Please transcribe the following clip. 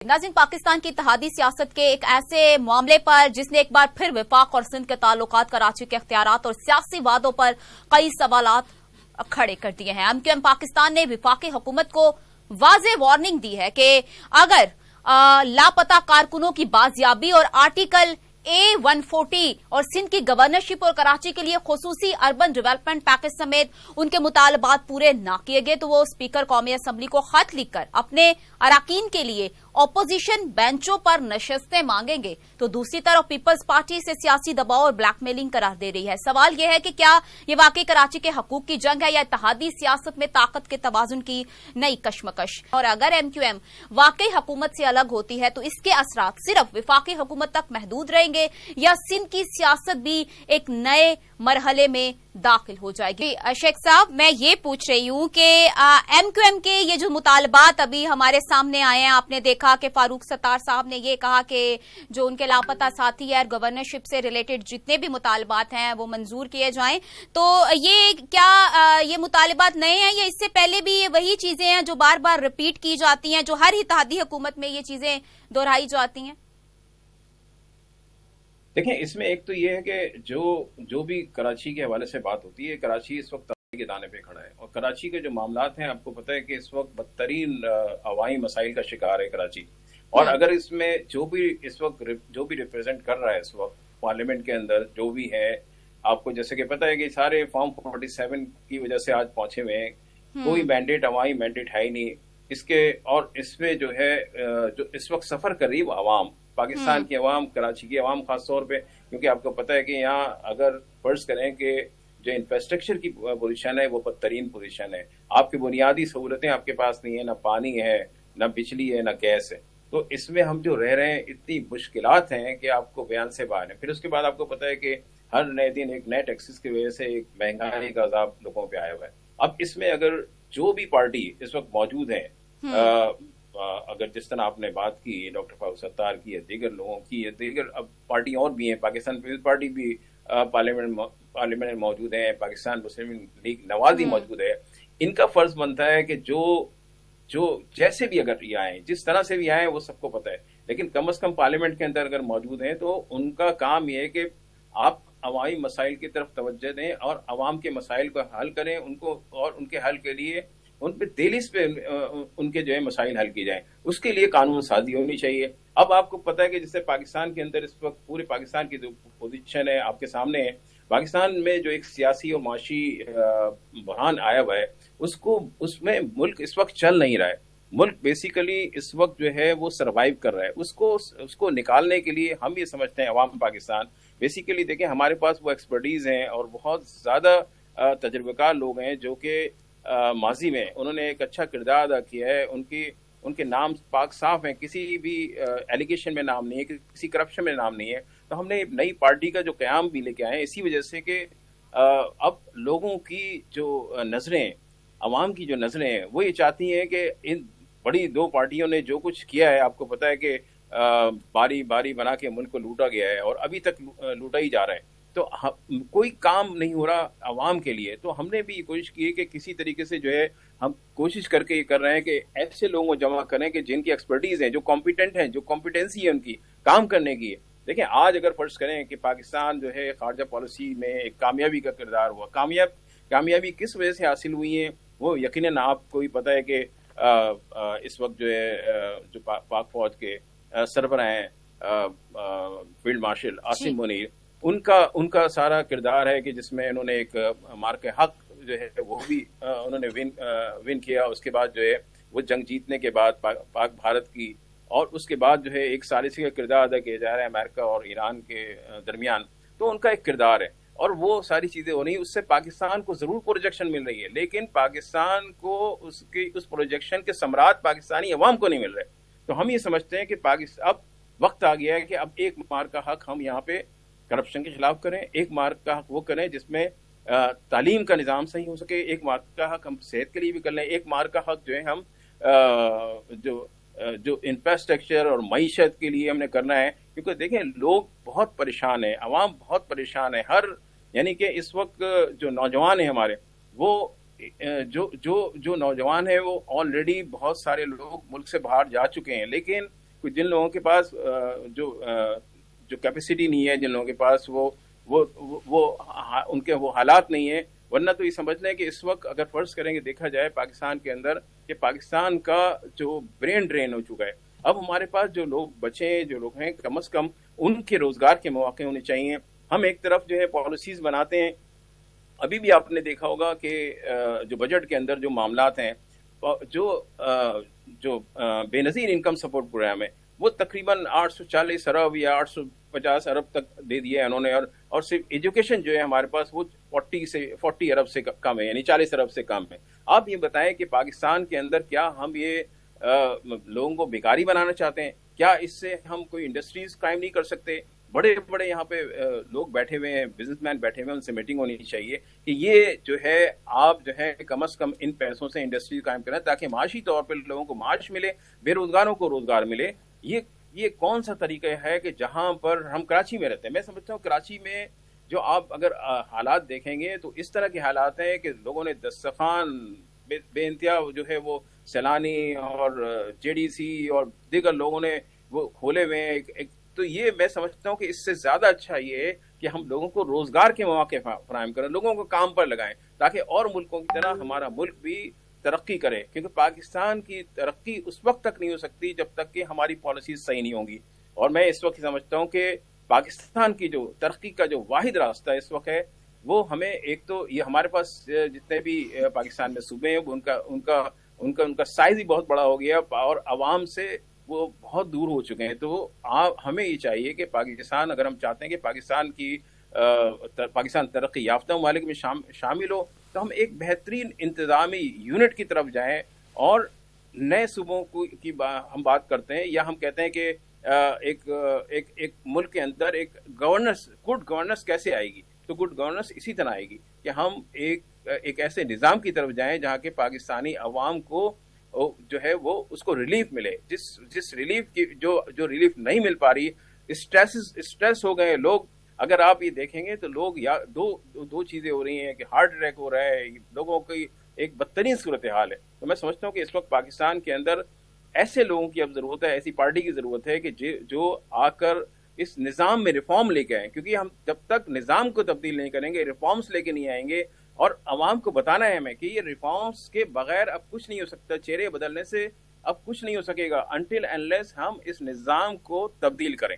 नाज़रीन, पाकिस्तान की इत्तेहादी सियासत के एक ऐसे मामले पर जिसने एक बार फिर वफाक और सिंध के ताल्लुकात, कराची के इख्तियारात और सियासी वादों पर कई सवालात खड़े कर दिए हैं। एमक्यूएम पाकिस्तान ने वफाकी हुकूमत को वाज़ेह वार्निंग दी है कि अगर लापता कारकुनों की बाजियाबी और आर्टिकल A140 और सिंध की गवर्नरशिप और कराची के लिए खुसूसी अर्बन डेवलपमेंट पैकेज समेत उनके मुतालबात पूरे न किए गए तो वो स्पीकर कौमी असम्बली को खत लिखकर अपने अराकीन के लिए ऑपोजिशन बेंचों पर नशस्तें मांगेंगे। तो दूसरी तरफ पीपल्स पार्टी से सियासी दबाव और ब्लैकमेलिंग करार दे रही है। सवाल यह है कि क्या ये वाकई कराची के हकूक की जंग है या इत्तेहादी सियासत में ताकत के तवाजुन की नई कशमकश। और अगर एमक्यूएम वाकई हुकूमत से अलग होती है तो इसके असरात सिर्फ वफाकी हुकूमत तक महदूद रहेंगे या सिंध की सियासत भी एक नए मरहले में दाखिल हो जाएगी। शेख साहब, मैं ये पूछ रही हूँ कि एमक्यूएम के ये जो मुतालबात अभी हमारे सामने आए हैं, आपने देखा कि फारूक सत्तार साहब ने ये कहा कि जो उनके लापता साथी है गवर्नरशिप से रिलेटेड जितने भी मुतालबात हैं वो मंजूर किए जाएं। तो ये क्या ये मुतालबात नए हैं या इससे पहले भी ये वही चीजें हैं जो बार बार रिपीट की जाती हैं, जो हर इत्तेहादी हुकूमत में ये चीजें दोहराई जाती हैं? देखें, इसमें एक तो ये है कि जो भी कराची के हवाले से बात होती है, कराची इस वक्त तबाही के दाने पे खड़ा है और कराची के जो मामलात हैं, आपको पता है कि इस वक्त बदतरीन अवामी मसाइल का शिकार है कराची। और अगर इसमें जो भी इस वक्त जो भी रिप्रेजेंट कर रहा है इस वक्त पार्लियामेंट के अंदर जो भी है, आपको जैसे कि पता है कि सारे फॉर्म 47 की वजह से आज पहुंचे हुए हैं, कोई मैंडेट अवामी मैंडेट है ही नहीं इसके। और इसमें जो है जो इस वक्त सफर कर रही है वो अवाम, पाकिस्तान की अवाम, कराची की अवाम खास तौर पे, क्योंकि आपको पता है कि यहाँ अगर फर्ज करें कि जो इंफ्रास्ट्रक्चर की पोजीशन है वो बदतरीन पोजीशन है, आपकी बुनियादी सहूलतें आपके पास नहीं है, ना पानी है, ना बिजली है, ना गैस है। तो इसमें हम जो रह रहे हैं इतनी मुश्किलात हैं कि आपको बयान से बाहर है। फिर उसके बाद आपको पता है कि हर नए दिन एक नए टैक्सेस की वजह से एक महंगाई का अजाब लोगों पे आया हुआ है। अब इसमें अगर जो भी पार्टी इस वक्त मौजूद है, अगर जिस तरह आपने बात की डॉक्टर फारूक सत्तार की या दीगर लोगों की या दीगर अब पार्टी और भी हैं, पाकिस्तान पीपल्स पार्टी भी पार्लियामेंट में मौजूद है, पाकिस्तान मुस्लिम लीग नवाज भी मौजूद है, इनका फर्ज बनता है कि जो जैसे भी अगर ये आए, जिस तरह से भी आए वो सबको पता है, लेकिन कम से कम पार्लियामेंट के अंदर अगर मौजूद हैं तो उनका काम ये है कि आप अवामी मसाइल की तरफ तवज्जो दें और अवाम के मसाइल को हल करें, उनको और उनके हल के लिए उन पे तेलिस पे उनके जो है मसाइल हल की जाए, उसके लिए कानून साजी होनी चाहिए। अब आपको पता है कि जैसे पाकिस्तान के अंदर इस वक्त पूरे पाकिस्तान की जो पोजीशन है आपके सामने है, पाकिस्तान में जो एक सियासी और माशी बहरान आया हुआ है उसमें मुल्क इस वक्त चल नहीं रहा है। मुल्क बेसिकली इस वक्त जो है वो सरवाइव कर रहा है। उसको निकालने के लिए हम ये समझते हैं अवाम पाकिस्तान बेसिकली, देखें हमारे पास वो एक्सपर्टीज हैं और बहुत ज़्यादा तजुर्बेकार लोग हैं जो कि माजी में उन्होंने एक अच्छा किरदार अदा किया है। उनके नाम पाक साफ हैं, किसी भी एलिगेशन में नाम नहीं है, किसी करप्शन में नाम नहीं है। तो हमने नई पार्टी का जो क़याम भी लेके आए हैं इसी वजह से कि अब लोगों की जो नज़रें, अवाम की जो नज़रें हैं वो ये चाहती हैं कि इन बड़ी दो पार्टियों ने जो कुछ किया है, आपको पता है कि बारी बारी बना के मुल्क को लूटा गया है और अभी तक लूटा ही जा रहा है। तो कोई काम नहीं हो रहा अवाम के लिए। तो हमने भी कोशिश की है कि किसी तरीके से जो है हम कोशिश करके ये कर रहे हैं कि ऐसे लोगों को जमा करें कि जिनकी एक्सपर्टीज है, जो कॉम्पिटेंट हैं, जो कॉम्पिटेंसी है उनकी काम करने की। देखें, आज अगर फर्ज करें कि पाकिस्तान जो है खारजा पॉलिसी में एक कामयाबी का किरदार हुआ, कामयाबी किस वजह से हासिल हुई है वो यकीनन आपको ही पता है कि इस वक्त जो है जो पाक फौज के सरबराह हैं फील्ड मार्शल आसिम मुनीर, उनका सारा किरदार है कि जिसमें उन्होंने एक मार्क हक जो है वो भी उन्होंने विन किया। उसके बाद जो है वो जंग जीतने के बाद पाक भारत की, और उसके बाद जो है एक सालिसी का किरदार अदा किया जा रहा है अमेरिका और ईरान के दरमियान। तो उनका एक किरदार है और वो सारी चीज़ें हो रही हैं। उससे पाकिस्तान को ज़रूर प्रोजेक्शन मिल रही है, लेकिन पाकिस्तान को उस प्रोजेक्शन के समरात पाकिस्तानी अवाम को नहीं मिल रहे। तो हम ये समझते हैं कि अब वक्त आ गया है कि अब एक मार्क का हक हम यहाँ पे करप्शन के खिलाफ करें, एक मार्क का हक वो करें जिसमें तालीम का निज़ाम सही हो सके, एक मार्क का हक हम सेहत के लिए भी कर लें, एक मार्क का हक जो है हम जो इंफ्रास्ट्रक्चर और मईशत के लिए हमने करना है। क्योंकि देखें लोग बहुत परेशान हैं, अवाम बहुत परेशान है। यानी कि इस वक्त जो नौजवान हैं हमारे, वो जो नौजवान है वो ऑलरेडी बहुत सारे लोग मुल्क से बाहर जा चुके हैं, लेकिन जिन लोगों के पास जो कैपेसिटी नहीं है, जिन लोगों के पास उनके वो हालात नहीं है, वरना तो ये समझ लें कि इस वक्त अगर फर्ज करेंगे देखा जाए पाकिस्तान के अंदर कि पाकिस्तान का जो ब्रेन ड्रेन हो चुका है। अब हमारे पास जो लोग बचे, जो लोग हैं, कम से कम उनके रोजगार के मौके होने चाहिए। हम एक तरफ जो है पॉलिसीज बनाते हैं, अभी भी आपने देखा होगा कि जो बजट के अंदर जो मामलात हैं, जो बेनज़ीर इनकम सपोर्ट प्रोग्राम है, वो तकरीबन 840 अरब या 850 अरब तक दे दिया है उन्होंने, और सिर्फ एजुकेशन जो है हमारे पास वो 40 अरब से कम है, यानी 40 अरब से कम है। आप ये बताएं कि पाकिस्तान के अंदर क्या हम ये लोगों को बेकारी बनाना चाहते हैं? क्या इससे हम कोई इंडस्ट्रीज कायम नहीं कर सकते? बड़े बड़े यहाँ पे लोग बैठे हुए हैं, बिजनेसमैन बैठे हुए हैं, उनसे मीटिंग होनी चाहिए कि ये जो है आप जो है कम से कम इन पैसों से इंडस्ट्री कायम करें ताकि माशी तौर पर लोगों को माश मिले, बेरोजगारों को रोजगार मिले। ये कौन सा तरीका है कि जहां पर हम कराची में रहते हैं? मैं समझता हूँ कराची में जो आप अगर हालात देखेंगे तो इस तरह के हालात हैं कि लोगों ने दस्तरखान बेइंतहा जो है वो सैलानी और जेडीसी और दीगर लोगों ने वो खोले हुए हैं। तो ये मैं समझता हूँ कि इससे ज्यादा अच्छा ये है कि हम लोगों को रोजगार के मौके फराहम करें, लोगों को काम पर लगाएं, ताकि और मुल्कों की तरह हमारा मुल्क भी तरक्की करे। क्योंकि पाकिस्तान की तरक्की उस वक्त तक नहीं हो सकती जब तक कि हमारी पॉलिसीज सही नहीं होंगी। और मैं इस वक्त समझता हूँ कि पाकिस्तान की जो तरक्की का जो वाहिद रास्ता इस वक्त है, वो हमें एक तो ये हमारे पास जितने भी पाकिस्तान में सूबे हैं उनका साइज ही बहुत बड़ा हो गया और आवाम से वो बहुत दूर हो चुके हैं। तो हमें ये चाहिए कि पाकिस्तान, अगर हम चाहते हैं कि पाकिस्तान तरक्की याफ्ता ममालिक में शामिल हो, तो हम एक बेहतरीन इंतजामी यूनिट की तरफ जाएं। और नए सूबों की हम बात करते हैं या हम कहते हैं कि एक मुल्क के अंदर एक गुड गवर्नेंस कैसे आएगी? तो गुड गवर्नेंस इसी तरह आएगी कि हम एक ऐसे निज़ाम की तरफ जाएं जहां के पाकिस्तानी अवाम को जो है वो उसको रिलीफ मिले। जिस रिलीफ की जो रिलीफ नहीं मिल पा रही, स्ट्रेस हो गए लोग। अगर आप ये देखेंगे तो लोग या दो चीजें हो रही हैं कि हार्ट अटैक हो रहा है, लोगों की एक बदतरीन सूरत हाल है। तो मैं समझता हूँ कि इस वक्त पाकिस्तान के अंदर ऐसे लोगों की अब जरूरत है, ऐसी पार्टी की जरूरत है कि जो आकर इस निज़ाम में रिफॉर्म लेके आए। क्योंकि हम जब तक निज़ाम को तब्दील नहीं करेंगे, रिफॉर्म्स लेके नहीं आएंगे, और अवाम को बताना है हमें कि ये रिफॉर्म्स के बगैर अब कुछ नहीं हो सकता, चेहरे बदलने से अब कुछ नहीं हो सकेगा अनटिल अनलेस हम इस निज़ाम को तब्दील करें।